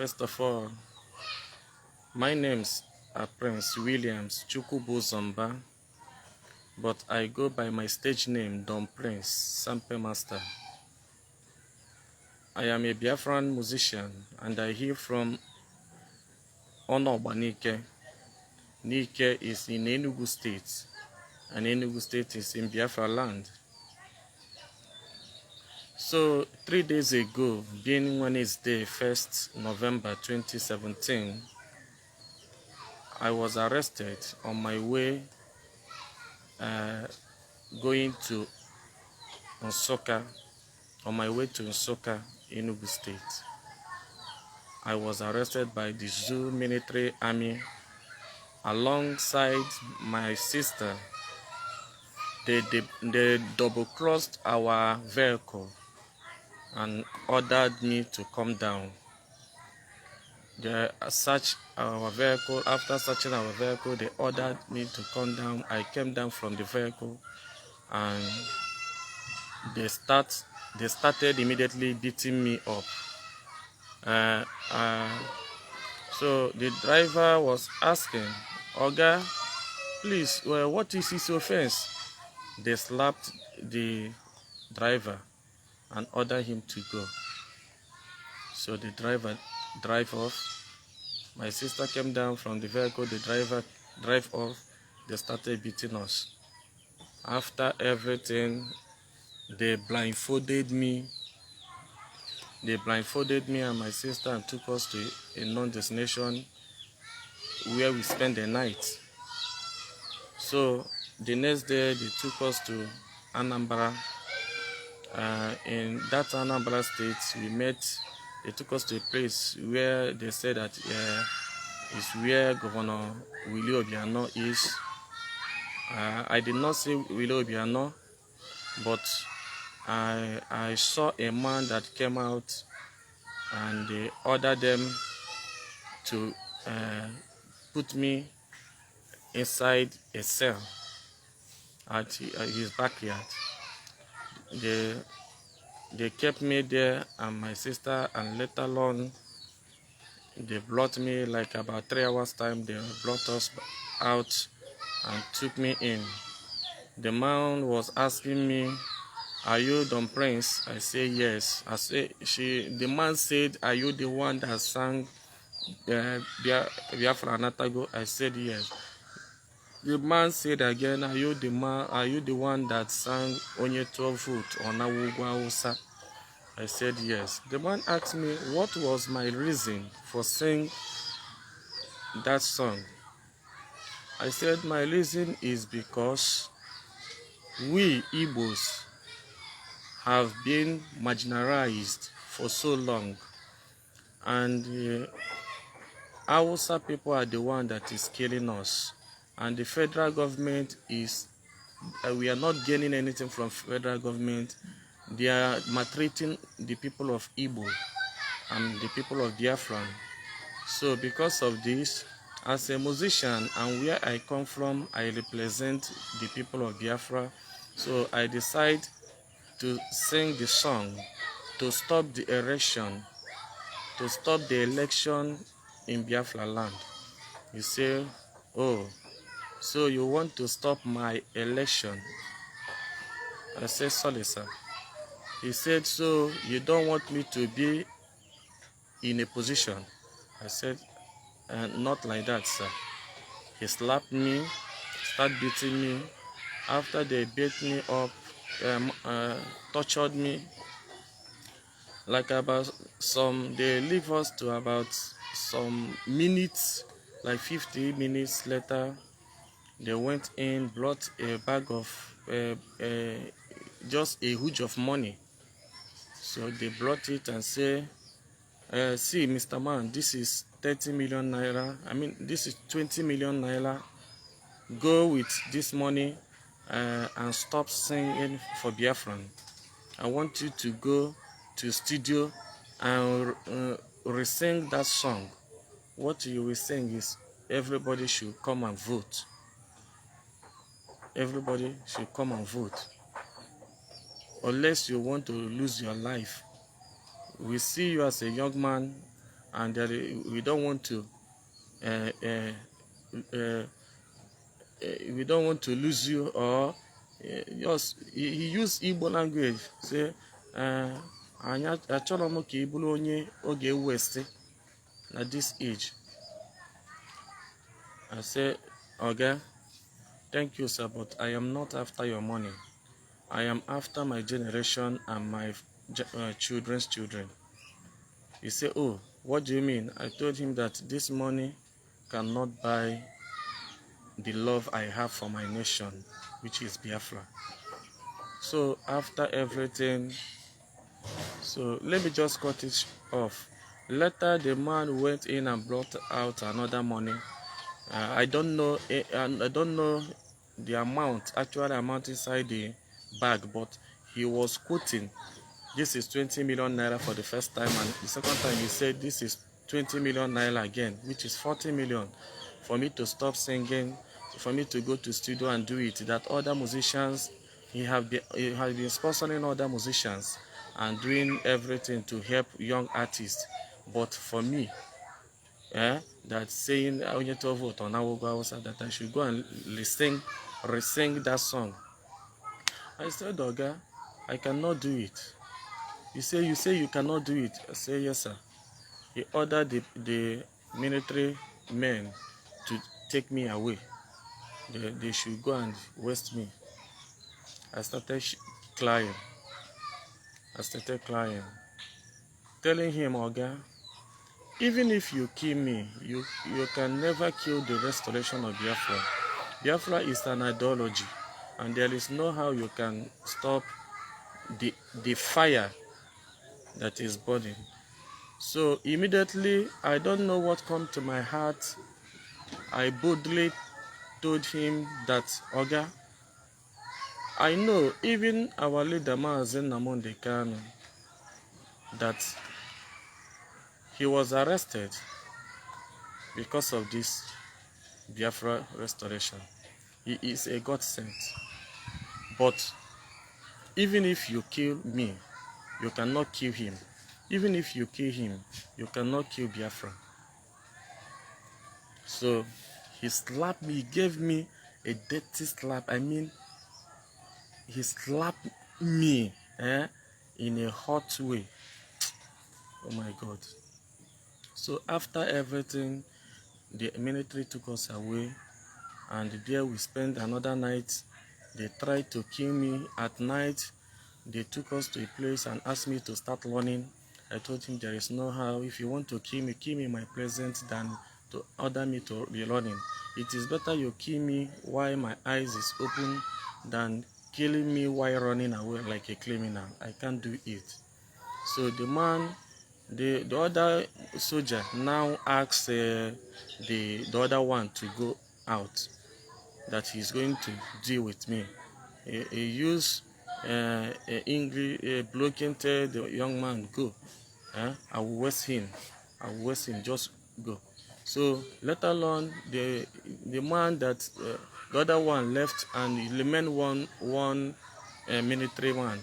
First of all, my name's Prince Williams Chukwubuzomba, but I go by my stage name, Don Prince Sampe Master. I am a Biafran musician and I hail from Onogba Nike. Nike is in Enugu State, and Enugu State is in Biafra land. So 3 days ago, being Wednesday, 1st November 2017, I was arrested on my way going to Nsukka, Enugu State. I was arrested by the Zoo Military Army alongside my sister. They double-crossed our vehicle and ordered me to come down. They searched our vehicle. After searching our vehicle, they ordered me to come down. I came down from the vehicle and they started immediately beating me up. So the driver was asking, "Oga, please, well, what is his offense?" They slapped the driver and ordered him to go. So the driver drive off. My sister came down from the vehicle. The driver drive off. They started beating us. After everything, they blindfolded me. They blindfolded me and my sister and took us to a known destination where we spent the night. So the next day, they took us to Anambra. In that Anambra State, they took us to a place where they said that is where Governor Willie Obiano is. I did not see Willie Obiano, but I saw a man that came out and they ordered them to put me inside a cell at his backyard. They kept me there and my sister, and later on they brought me, like about 3 hours time, they brought us out and took me in. The man was asking me, "Are you Don Prince?" I say yes. The man said, "Are you the one that sang Biafra Anatago?" I said yes. The man said again, "Are you the one that sang Onye 12 foot on Awugwa?" I said yes. The man asked me what was my reason for singing that song. I said my reason is because we Igbos have been marginalized for so long, and the Hausa people are the one that is killing us, and the federal government is we are not gaining anything from federal government. They are maltreating the people of Igbo and the people of Biafra. So because of this, as a musician and where I come from, I represent the people of Biafra. So I decide to sing the song to stop the election in Biafra land. You say, "Oh, so you want to stop my election?" I said, "Sorry, sir." He said, "So you don't want me to be in a position?" I said, "Not like that, sir." He slapped me, started beating me. After they beat me up, tortured me, they leave us to about some minutes, like 50 minutes later, they went in, brought a bag of just a huge of money. So they brought it and say, "See, Mr. Man, this is 30 million naira. This is 20 million naira. Go with this money and stop singing for Biafran. I want you to go to studio and re-sing that song. What you will sing is everybody should come and vote. Everybody should come and vote. Unless you want to lose your life. We see you as a young man and we don't want to we don't want to lose you, or just he used Igbo language, say achọrọ m ka ị bụrụ onye oge west at this age. I say, okay, thank you, sir, but I am not after your money. I am after my generation and my children's children. He said, oh, what do you mean? I told him that this money cannot buy the love I have for my nation, which is Biafra. So after everything, so let me just cut it off. Later, the man went in and brought out another money. I don't know the actual amount inside the bag, but he was quoting, this is 20 million naira for the first time, and the second time he said this is 20 million naira again, which is 40 million for me to stop singing, for me to go to studio and do it. That other musicians, he has been sponsoring other musicians and doing everything to help young artists, but for me, that saying that I should go and re-sing that song. I said, Oga, I cannot do it. You say you cannot do it. I say, yes, sir. He ordered the military men to take me away. They should go and waste me. I started crying. Telling him, Oga, even if you kill me, you can never kill the restoration of Biafra. Biafra is an ideology, and there is no how you can stop the fire that is burning. So immediately, I don't know what came to my heart. I boldly told him that, Oga, I know even our leader Mazen Nnamdi Kanu, that he was arrested because of this Biafra restoration. He is a God sent. But even if you kill me, you cannot kill him. Even if you kill him, you cannot kill Biafra. So he slapped me, he gave me a dirty slap. I mean, he slapped me in a hot way. Oh my God. So after everything, the military took us away, and there we spent another night. They tried to kill me at night. They took us to a place and asked me to start learning. I told him there is no how. If you want to kill me in my presence than to order me to be learning. It is better you kill me while my eyes is open than killing me while running away like a criminal. I can't do it. So the man, the other soldier now asks the other one to go out, that he's going to deal with me. He used English blocking, tell the young man, go. I will waste him. Just go. So let alone the man that the other one left, and he remained one military man.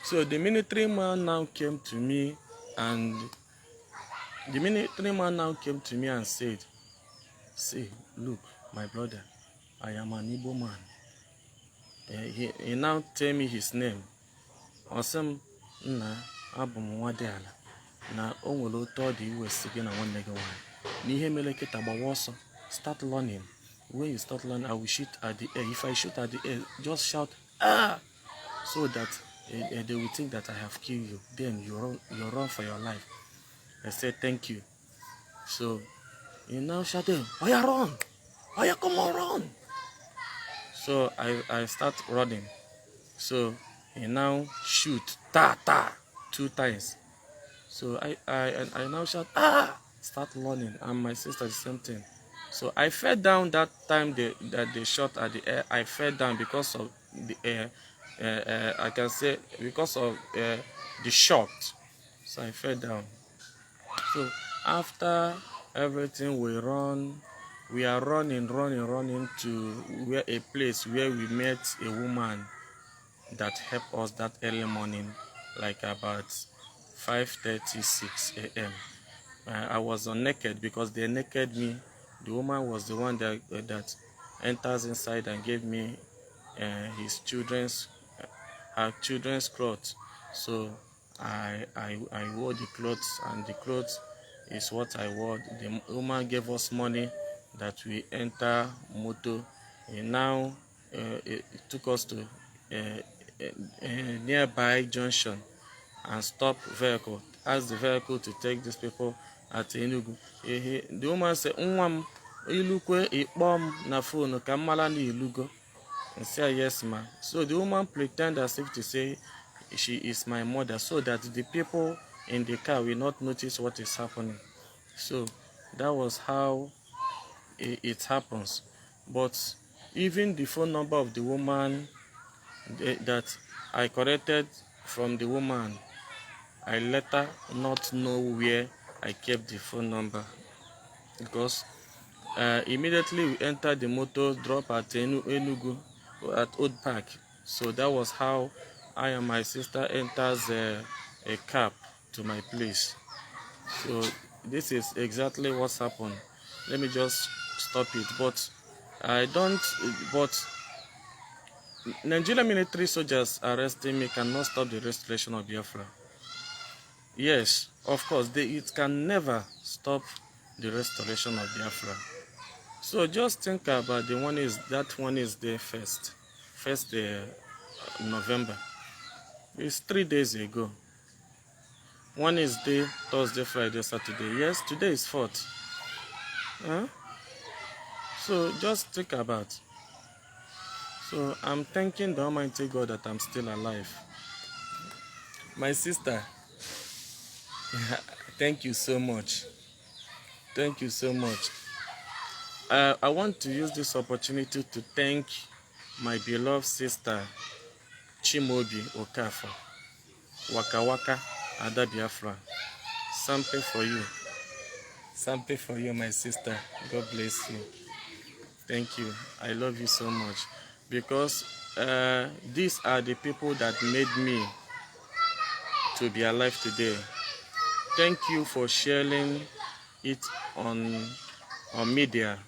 So the military man now came to me, and said, "See, look, my brother, I am an Igbo man." He now tell me his name. Osem nna abum Nwadeala. Na o nwere otu ọ dị iwesi gị na nwanne gị nwanyị. N'ihe mere kịta gbawa ọsọ. Start learning. When you start learning, I will shoot at the air. If I shoot at the air, just shout, ah! So that they will think that I have killed you. Then you run for your life. I said, thank you. So he now shouted, "Oh yeah, run! Oh yeah, come on, run!" So I start running. So he now shoot, ta 2 times. So I now shout, ah! Start running, and my sister the same thing. So I fell down that time that they shot at the air. I fell down because of the air. I can say because of the shot. So I fell down. So after everything, we are running to where a place where we met a woman that helped us that early morning, like about 5:36 a.m. I was naked because they naked me. The woman was the one that enters inside and gave me his children's her children's clothes. So I wore the clothes, and the clothes is what I wore. The woman gave us money that we enter motor. And now it took us to a nearby junction and stop vehicle. Ask the vehicle to take these people at Enugu. The woman said, "Nwa m, ilukwe ikpọ m na phone ka m mara na ilugo." And say, "Yes, ma." So the woman pretend as if to say she is my mother, so that the people in the car will not notice what is happening. So that was how it happens. But even the phone number of the woman that I corrected from the woman, I later not know where I kept the phone number, because immediately we entered the motor, drop at Enugu at Old Park. So that was how I and my sister enters a cab to my place. So this is exactly what's happened. Let me just stop it. But Nigerian military soldiers arresting me cannot stop the restoration of Biafra. Yes, of course, it can never stop the restoration of Biafra. So just think about that one is the first November. It's 3 days ago. One is the Thursday, Friday, Saturday. Yes, today is 4th. Huh? So just think about. So I'm thanking the Almighty God that I'm still alive. My sister, thank you so much. Thank you so much. I want to use this opportunity to thank my beloved sister, Chimobi Okafor, Waka Waka Ada Biafra. Sample for you. Sample for you, my sister. God bless you. Thank you. I love you so much. Because these are the people that made me to be alive today. Thank you for sharing it on media.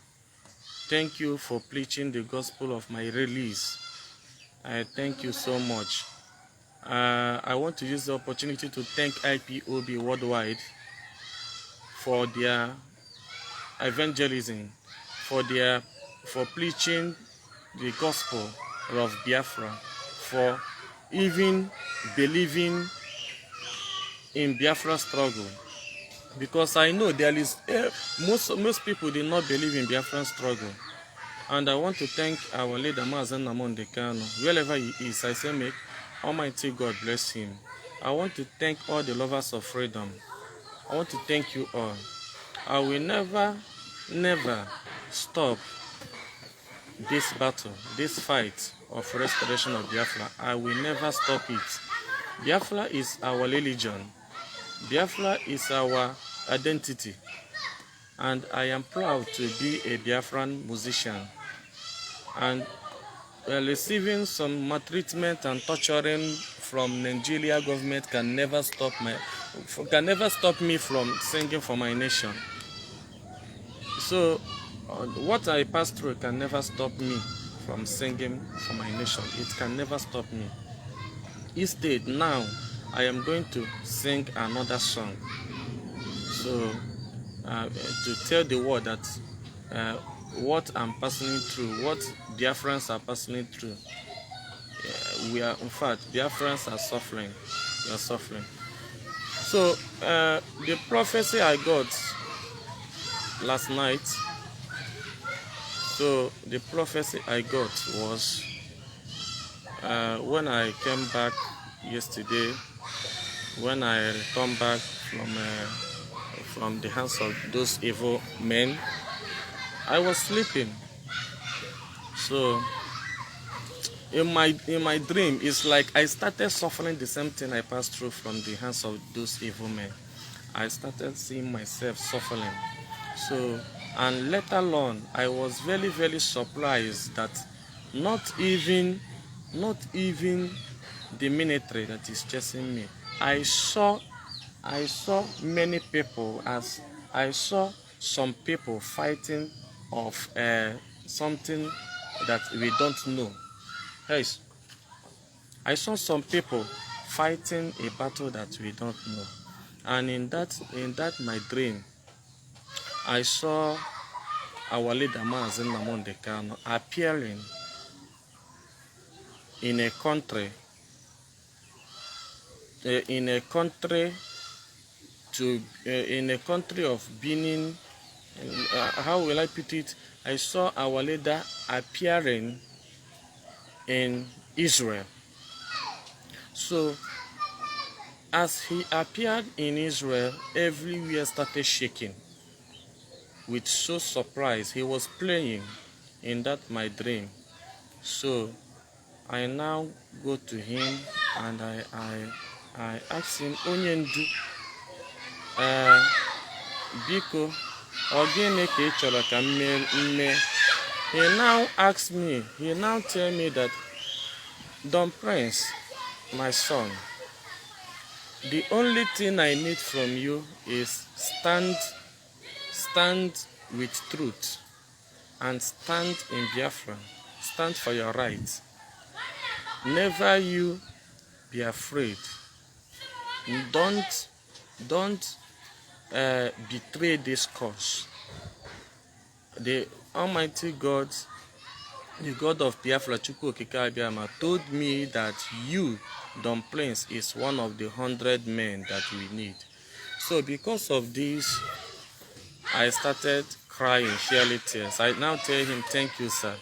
Thank you for preaching the gospel of my release. I thank you so much. I want to use the opportunity to thank IPOB Worldwide for their evangelism, for preaching the gospel of Biafra, for even believing in Biafra struggle. Because I know there is most people did not believe in Biafran struggle. And I want to thank our leader Mazen Nnamdi Kanu. Wherever he is, I say, may Almighty God bless him. I want to thank all the lovers of freedom. I want to thank you all. I will never stop this battle, this fight of restoration of Biafra. I will never stop it. Biafra is our religion. Biafra is our identity. And I am proud to be a Biafran musician. And receiving some maltreatment and torturing from Nigeria government can never stop me from singing for my nation. So what I pass through can never stop me from singing for my nation. It can never stop me. Instead, now I am going to sing another song. So to tell the world that what I'm passing through, what Biafrans are passing through, in fact, Biafrans are suffering. We are suffering. So the prophecy I got last night, was when I came back yesterday, when I returned back from the hands of those evil men. I was sleeping. So in my dream, it's like I started suffering the same thing I passed through from the hands of those evil men. I started seeing myself suffering. So, and later on, I was very, very surprised that not even the military that is chasing me. I saw I saw many people, as I saw some people fighting of something that we don't know. Yes, I saw some people fighting a battle that we don't know. And in that my dream, I saw our leader Mazi Nnamdi Kanu appearing in a country in a country of Benin. How will I put it? I saw our leader appearing in Israel. So as he appeared in Israel, everywhere started shaking with so surprise. He was playing in that my dream. So I now go to him and I ask him, Onyendu, biko, ogene ka ị chọrọ ka mme. He now asks me, he now tell me that, Don Prince, my son, the only thing I need from you is stand with truth and stand in Biafra. Stand for your rights. Never you be afraid. Don't betray this cause. The Almighty God, the God of Biafra, Chukwu Okike Abiama, told me that you, Don Prince, is one of the 100 men that we need. So because of this, I started crying, shedding tears. I now tell him, thank you, sir,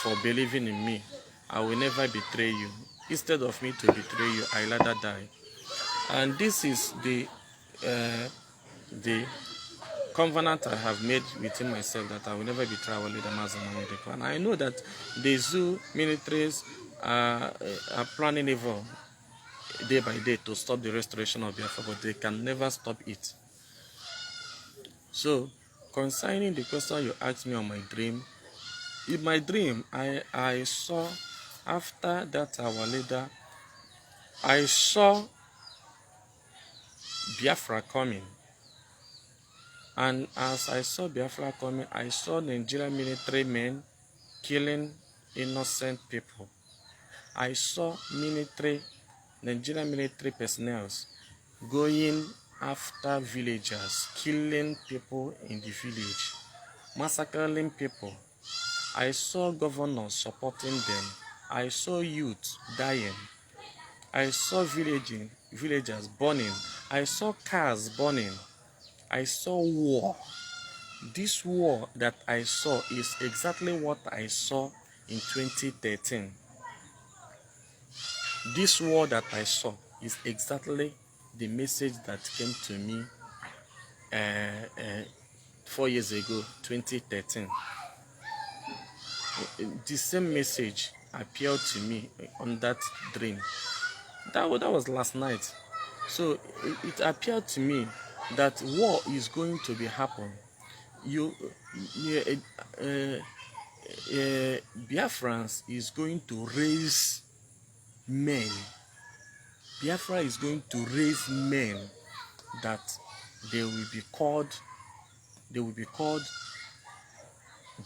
for believing in me. I will never betray you. Instead of me to betray you, I rather die. And this is the covenant I have made within myself, that I will never betray our leader Mazi Nnamdi Kanu. And I know that the zoo militaries are planning evil day by day to stop the restoration of Biafra, but they can never stop it. So, concerning the question you asked me on my dream, in my dream, I saw, after that our leader, I saw Biafra coming. And as I saw Biafra coming, I saw Nigerian military men killing innocent people. I saw Nigerian military personnel going after villagers, killing people in the village, massacring people. I saw governors supporting them. I saw youth dying. I saw villagers burning. I saw cars burning. I saw war. This war that I saw is exactly what I saw in 2013. This war that I saw is exactly the message that came to me 4 years ago, 2013. The same message appeared to me on that dream. That was last night. So it appeared to me that war is going to be happening. Biafrans is going to raise men. Biafra is going to raise men that they will be called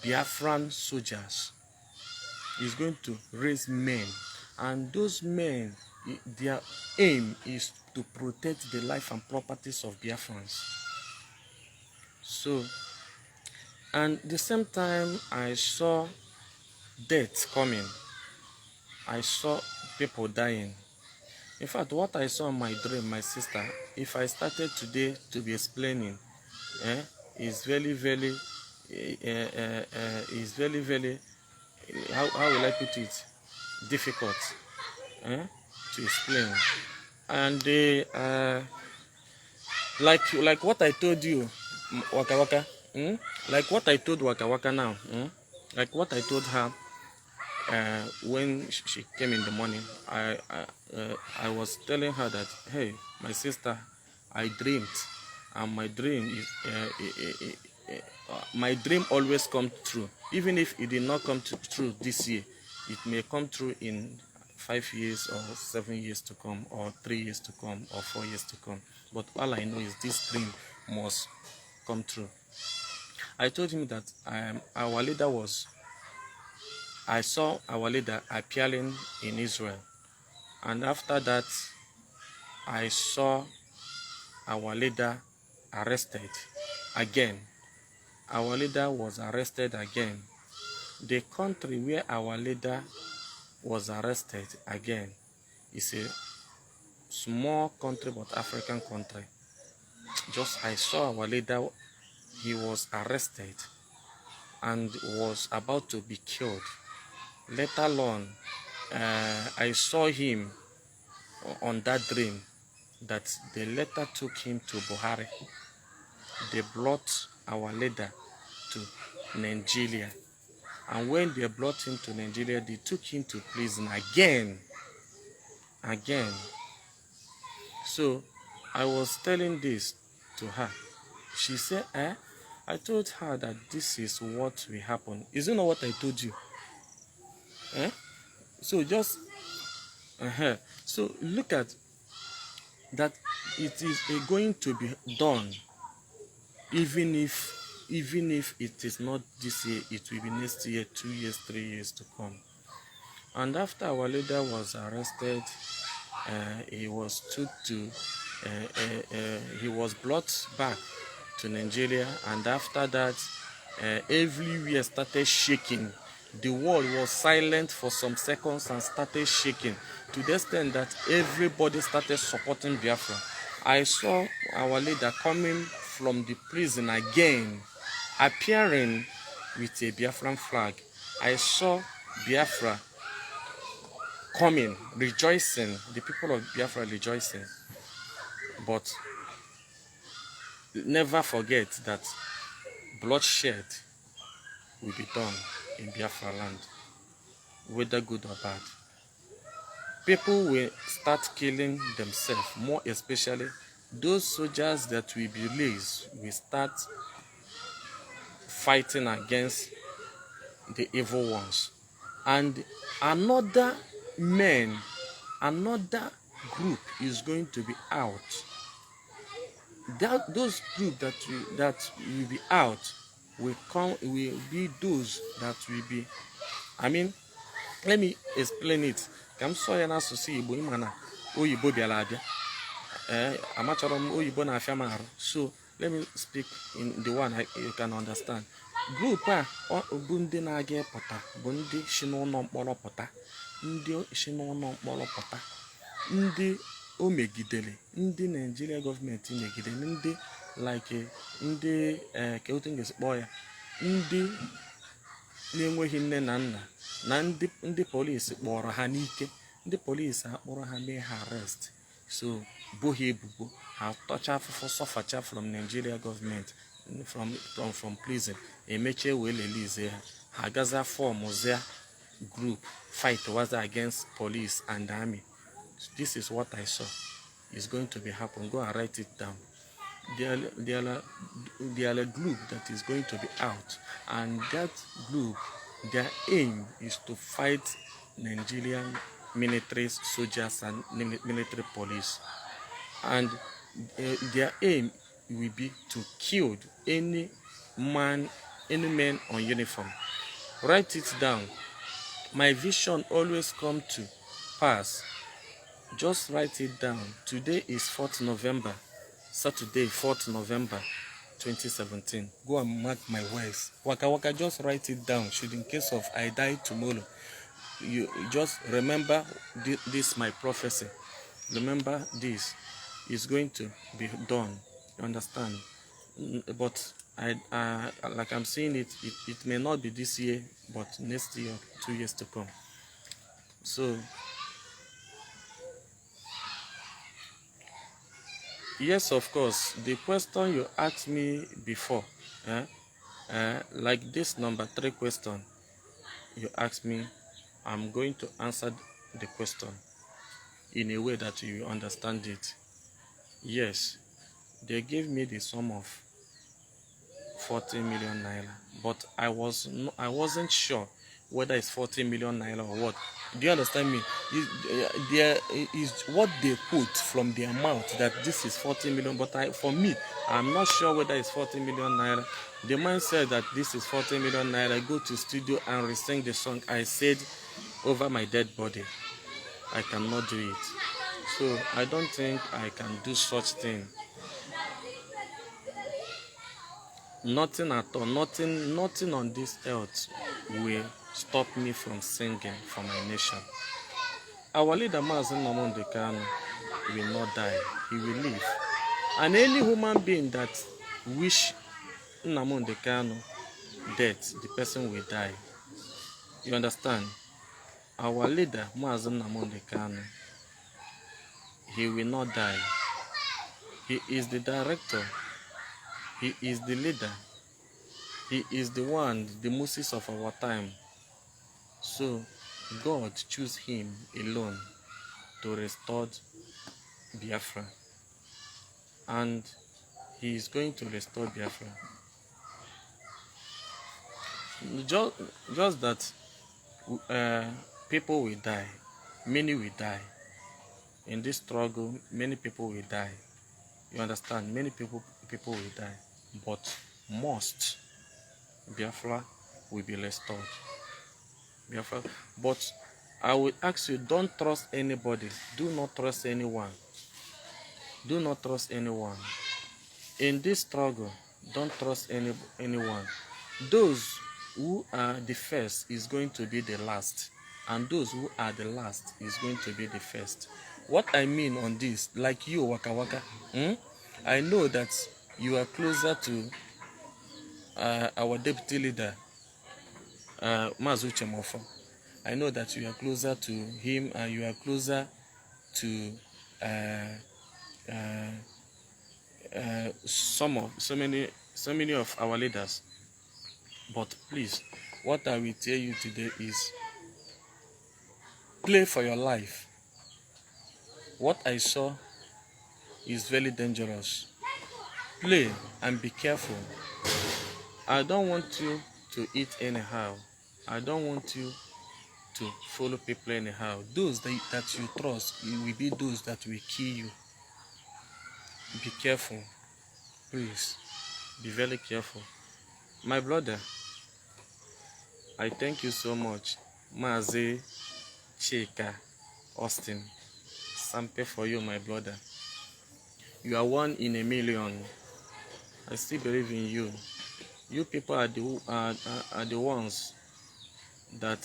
Biafran soldiers. Is going to raise men, and those men, their aim is to protect the life and properties of Biafrans. So, and the same time I saw death coming. I saw people dying. In fact, what I saw in my dream, my sister, if I started today to be explaining, is very, very, how will I put it, difficult to explain. And like what I told you, Waka Waka, like what I told Waka Waka now, like what I told her when she came in the morning. I was telling her that, hey, my sister, I dreamed, and my dream is my dream always comes true. Even if it did not come true this year, it may come true in 5 years or 7 years to come, or 3 years to come, or 4 years to come. but all I know is this dream must come true. I told him that our leader was, I saw our leader appearing in Israel, and after that, I saw our leader arrested again. Our leader was arrested again. The country where our leader was arrested again is a small country but African country. Just I saw our leader, he was arrested and was about to be killed. Later on, I saw him on that dream that they later took him to Buhari. They brought our leader to Nigeria. And when they brought him to Nigeria, they took him to prison again. So I was telling this to her. She said, I told her that this is what will happen. Isn't that what I told you? So just, so look at that. It is going to be done, even if it is not this year, it will be next year, 2 years, 3 years to come. And after our leader was arrested, he was took to, he was brought back to Nigeria, and after that, everywhere started shaking. The world was silent for some seconds and started shaking to the extent that everybody started supporting Biafra. I saw our leader coming from the prison again, appearing with a Biafran flag. I saw Biafra coming, rejoicing, the people of Biafra rejoicing. But never forget that bloodshed will be done in Biafra land, whether good or bad. People will start killing themselves, more especially those soldiers that will be released will start fighting against the evil ones. And another group is going to be out. Those groups that will be out will be those that will be, let me explain it. Kam so ya na asụsụ Igbo ịma na oyibo bịara abịa. Amachọrọ m oyibo na afịa m arụ. So let me speak in the one you can understand. Group a bụ ndị na-aga ịpụta bụ ndị si n'ụlọ mkpọrọ pụta, ndị o megidere, ndị Nigeria gọọmenti megidere, ndị like ndị ka otu ngesi kpọọ ya, ndị na-enweghị nne na nna, na ndị polisi kpọrọ ha n'ike. Ndị polisi akpọrọ ha, mee ha arrest, so bo ha ebubo, ha tọcha afụfụ sọfacha from Nigeria government, from prison, emeche wee release ha gaza form their group fight was against police and army. This is what I saw is going to be happen. Go and write it down. There are a group that is going to be out, and that group, their aim is to fight Nigerian military soldiers and military police, and their aim will be to kill any man on uniform. Write it down. My vision always come to pass. Just write it down. Today is 4th November, Saturday, 4th November 2017. Go and mark my words. Waka, just write it down. Should in case of I die tomorrow, you just remember this my prophecy. Remember this is going to be done. You understand? But like I'm saying it may not be this year, but next year, 2 years to come. So yes, of course, the question you asked me before, like this number 3 question you asked me, I'm going to answer the question in a way that you understand it. Yes, they gave me the sum of 40 million naira, but I wasn't sure whether it's 40 million naira or what. Do you understand me? There is what they put from their mouth that this is 40 million, but for me, I'm not sure whether it's 40 million naira. The man said that this is 40 million naira. Go to studio and re-sing the song. I said over my dead body, I cannot do it. So I don't think I can do such thing. Nothing at all, nothing on this earth will stop me from singing for my nation. Our leader, Mazi Nnamdi Kanu, will not die. He will live. And any human being that wish Nnamdi Kanu death, the person will die. You understand? Our leader, Mazi Nnamdi Kanu, he will not die. He is the director. He is the leader. He is the one, the Moses of our time. So God chose him alone to restore Biafra. And he is going to restore Biafra. Just that people will die. Many will die. In this struggle, many people will die. You understand? Many people will die. But most Biafra will be restored. Biafra. But I will ask you, don't trust anybody. Do not trust anyone. Do not trust anyone. In this struggle, don't trust anyone. Those who are the first is going to be the last. And those who are the last is going to be the first. What I mean on this, like you, Waka Waka, I know that you are closer to our deputy leader, Mazi Uche Mofo. I know that you are closer to him and you are closer to so many of our leaders. But please, what I will tell you today is play for your life. What I saw is very dangerous. Play and be careful. I don't want you to eat anyhow. I don't want you to follow people anyhow. Those that you trust, it will be those that will kill you. Be careful. Please, be very careful. My brother, I thank you so much. Mazi Chika Austin. Sample for you, my brother. You are one in a million. I still believe in you. You people are the ones that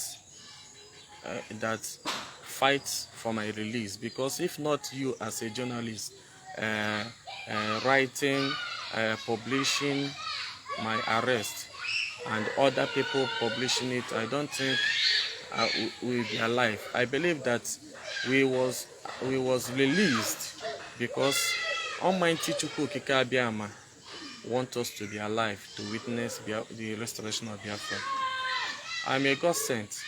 fight for my release. Because if not you as a journalist, writing, publishing my arrest, and other people publishing it, I don't think we'll be alive. I believe that we was released because Almighty Chukwu Okike Abiama want us to be alive to witness the restoration of Biafra. I'm a God sent.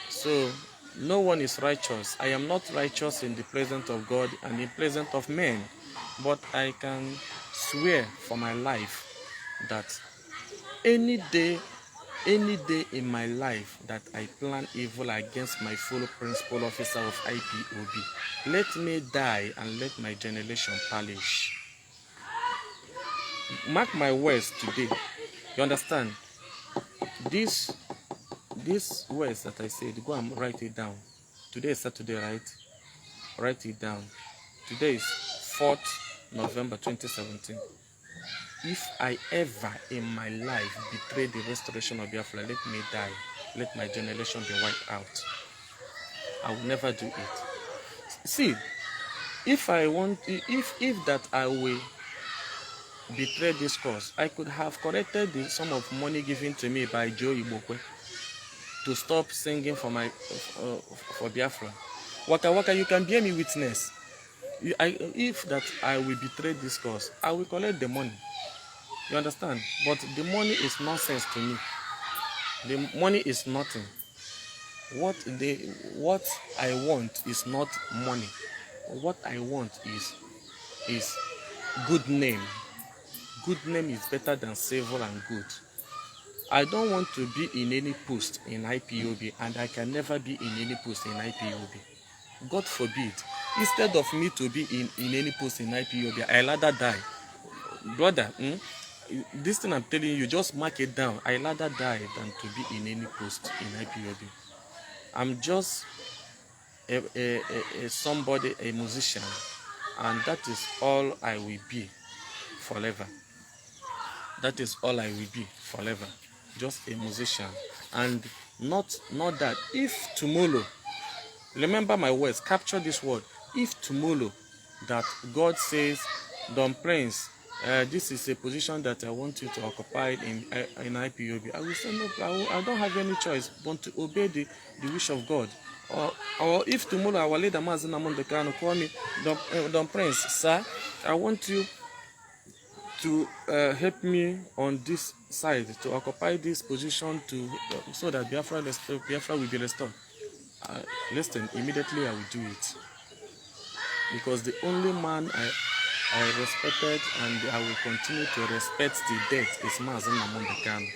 So no one is righteous. I am not righteous in the presence of God and in the presence of men. But I can swear for my life that any day in my life that I plan evil against my fellow principal officer of IPOB, let me die and let my generation perish. Mark my words today. You understand? These words that I said, go and write it down. Today is Saturday, right? Write it down. Today is 4th November 2017. If I ever in my life betray the restoration of Biafra, let me die. Let my generation be wiped out. I will never do it. See, if that I will betray this cause, I could have collected the sum of money given to me by Joe Ibokwe to stop singing for Biafra. Waka Waka, you can bear me witness. If that I will betray this cause, I will collect the money. You understand? But the money is nonsense to me. The money is nothing. What I want is not money. What I want is good name. Good name is better than silver and good. I don't want to be in any post in IPOB, and I can never be in any post in IPOB. God forbid. Instead of me to be in any post in IPOB, I'd rather die. Brother, this thing I'm telling you, just mark it down. I'd rather die than to be in any post in IPOB. I'm just somebody, a musician, and that is all I will be forever. That is all I will be forever. Just a musician. And not that. If tomorrow, remember my words, capture this word. If tomorrow that God says, Don Prince, this is a position that I want you to occupy in IPOB, I will say no, I don't have any choice but to obey the wish of God. Or if tomorrow our leader Mazen Namondekano call me, Don Prince, sir, I want you to help me on this side to occupy this position so that Biafra will be restored. Listen, immediately I will do it, because the only man I respected and I will continue to respect till death is Mazen Namondekano.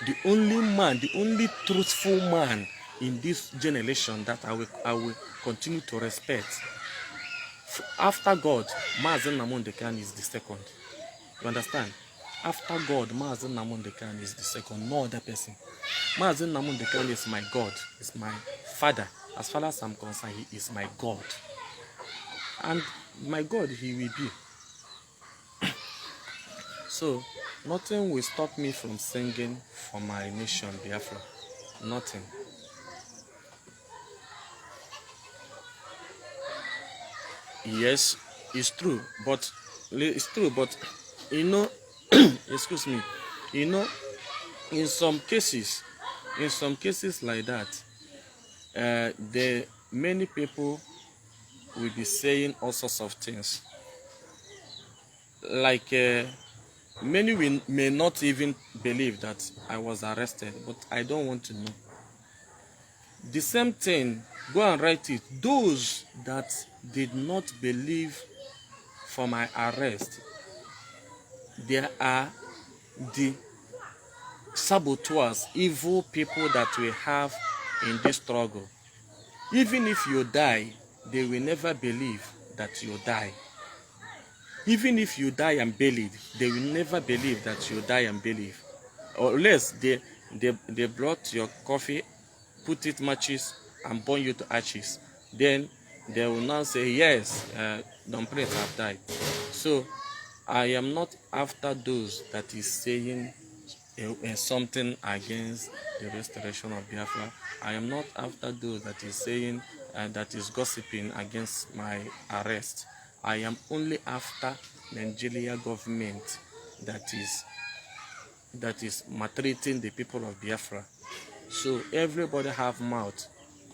The only man, the only truthful man in this generation that I will continue to respect. After God, Mazen Namondekano is the second. You understand? After God, Mazen Namondekano is the second, no other person. Mazen Namondekano is my God, is my father. As far as I'm concerned, he is my God. And my God, he will be. So, nothing will stop me from singing for my nation, Biafra. Nothing. Yes, it's true, but you know, excuse me, you know, in some cases like that, many people will be saying all sorts of things. Like many may not even believe that I was arrested, but I don't want to know. The same thing, go and write it. Those that did not believe for my arrest, there are the saboteurs, evil people that we have in this struggle. Even if you die, they will never believe that you die. Even if you die and buried, they will never believe that you die and buried. Or unless they brought your coffee, put it matches, and burn you to ashes. Then they will now say, yes, Don Prince have died. So I am not after those that is saying something against the restoration of Biafra. I am not after those that is saying that is gossiping against my arrest. I am only after Nigeria government that is maltreating the people of Biafra. So everybody have mouth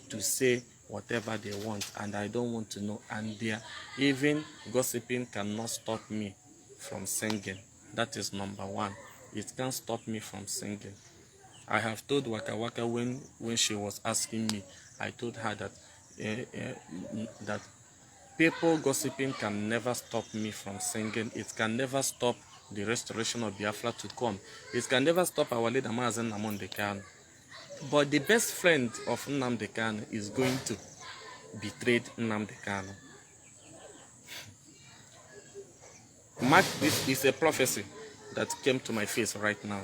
to say whatever they want, and I don't want to know. And even gossiping cannot stop me from singing. That is number one. It can't stop me from singing. I have told Waka Waka when she was asking me, I told her that that people gossiping can never stop me from singing. It can never stop the restoration of Biafra to come. It can never stop our leader Mazen Namondekano. But the best friend of Nnamdi Kanu is going to betray Nnamdi Kanu. Mark, this is a prophecy that came to my face right now.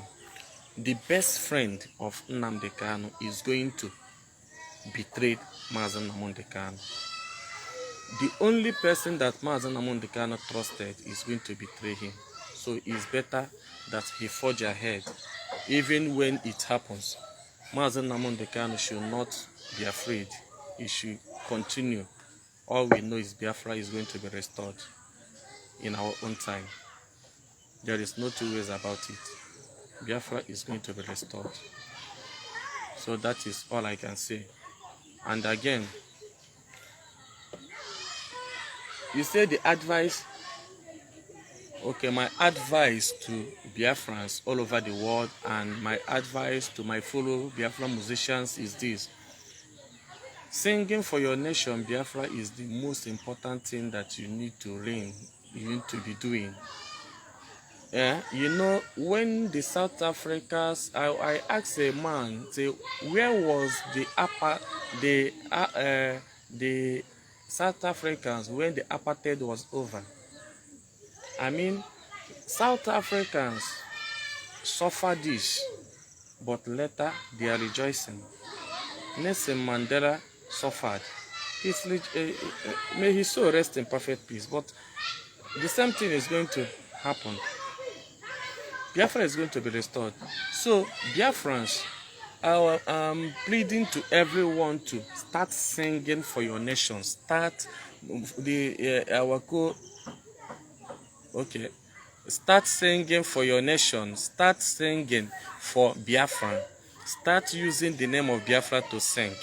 The best friend of Nnamdi Kanu is going to betray Mazen Namondekano. The only person that Mazen Namondekano trusted is going to betray him. So it's better that he forge ahead. Even when it happens, Mazen Namondekano should not be afraid. He should continue. All we know is Biafra is going to be restored in our own time. There is no two ways about it. Biafra is going to be restored. So that is all I can say. And again, you say the advice. Okay, my advice to Biafrans all over the world and my advice to my fellow Biafra musicians is this. Singing for your nation, Biafra, is the most important thing that you need to learn, you need to be doing. Yeah, you know, when the South Africans, I asked a man, say, where was the South Africans when the apartheid was over? I mean, South Africans suffered this, but later they are rejoicing. Nelson Mandela suffered. May his soul rest in perfect peace. But the same thing is going to happen. Biafra is going to be restored. So Biafrans, I'm pleading to everyone to start singing for your nation. Start Start singing for your nation. Start singing for Biafra. Start using the name of Biafra to sing.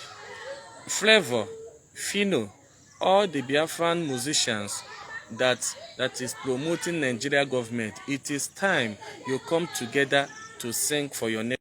Flavor, Fino, all the Biafran musicians that is promoting Nigeria government, it is time you come together to sing for your nation.